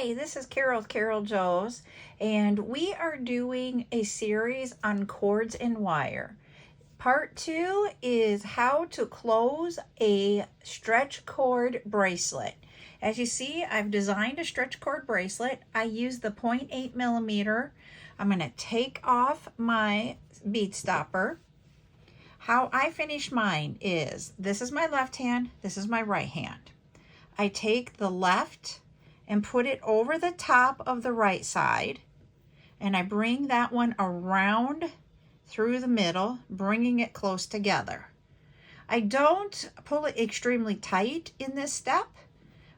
Hi, this is Carol with Carol Joes, and we are doing a series on cords and wire. Part 2 is how to close a stretch cord bracelet. As you see, I've designed a stretch cord bracelet. I use the 0.8 millimeter. I'm going to take off my bead stopper. How I finish mine is, this is my left hand, this is my right hand. I take the left and put it over the top of the right side, and I bring that one around through the middle, bringing it close together. I don't pull it extremely tight in this step,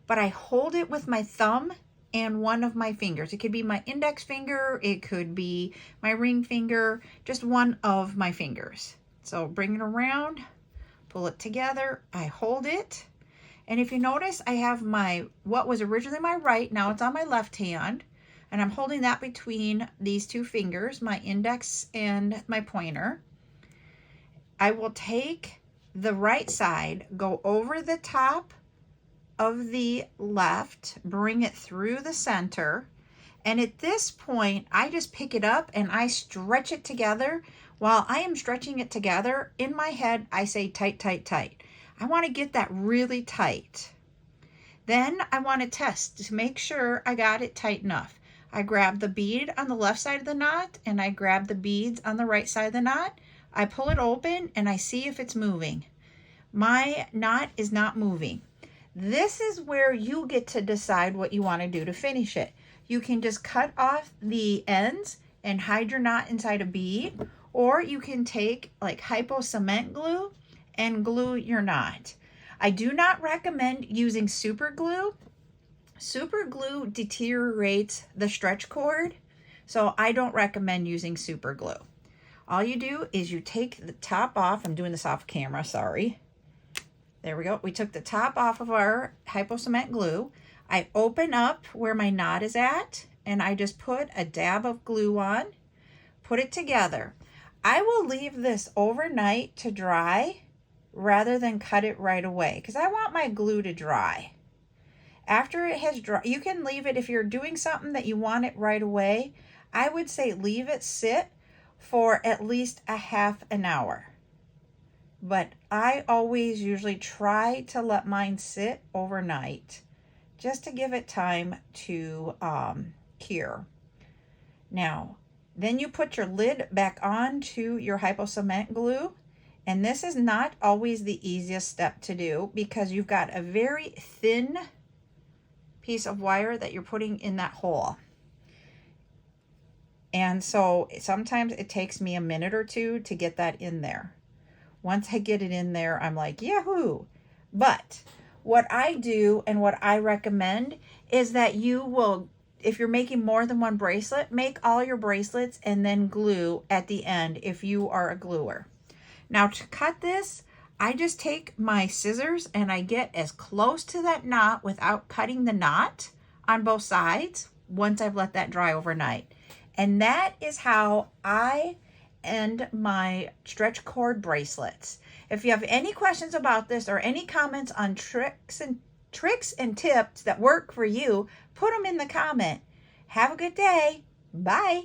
but I hold it with my thumb and one of my fingers. It could be my index finger, it could be my ring finger, just one of my fingers. So bring it around, pull it together, I hold it. And if you notice, I have what was originally my right, now it's on my left hand, and I'm holding that between these two fingers, my index and my pointer. I will take the right side, go over the top of the left, bring it through the center, and at this point, I just pick it up and I stretch it together. While I am stretching it together, in my head, I say tight, tight, tight. I want to get that really tight. Then I want to test to make sure I got it tight enough. I grab the bead on the left side of the knot and I grab the beads on the right side of the knot. I pull it open and I see if it's moving. My knot is not moving. This is where you get to decide what you want to do to finish it. You can just cut off the ends and hide your knot inside a bead, or you can take like hypo cement glue and glue your knot. I do not recommend using super glue. Super glue deteriorates the stretch cord, so I don't recommend using super glue. All you do is you take the top off. I'm doing this off camera, sorry. There we go. We took the top off of our hypo cement glue. I open up where my knot is at, and I just put a dab of glue on, put it together. I will leave this overnight to dry rather than cut it right away, because I want my glue to dry. After it has dried, you can leave it, if you're doing something that you want it right away, I would say leave it sit for at least a half an hour. But I always usually try to let mine sit overnight just to give it time to cure. Now, then you put your lid back on to your hypo cement glue. And this is not always the easiest step to do because you've got a very thin piece of wire that you're putting in that hole. And so sometimes it takes me a minute or two to get that in there. Once I get it in there, I'm like, yahoo! But what I do and what I recommend is that you will, if you're making more than one bracelet, make all your bracelets and then glue at the end if you are a gluer. Now to cut this, I just take my scissors and I get as close to that knot without cutting the knot on both sides once I've let that dry overnight. And that is how I end my stretch cord bracelets. If you have any questions about this or any comments on tricks and tips that work for you, put them in the comment. Have a good day. Bye.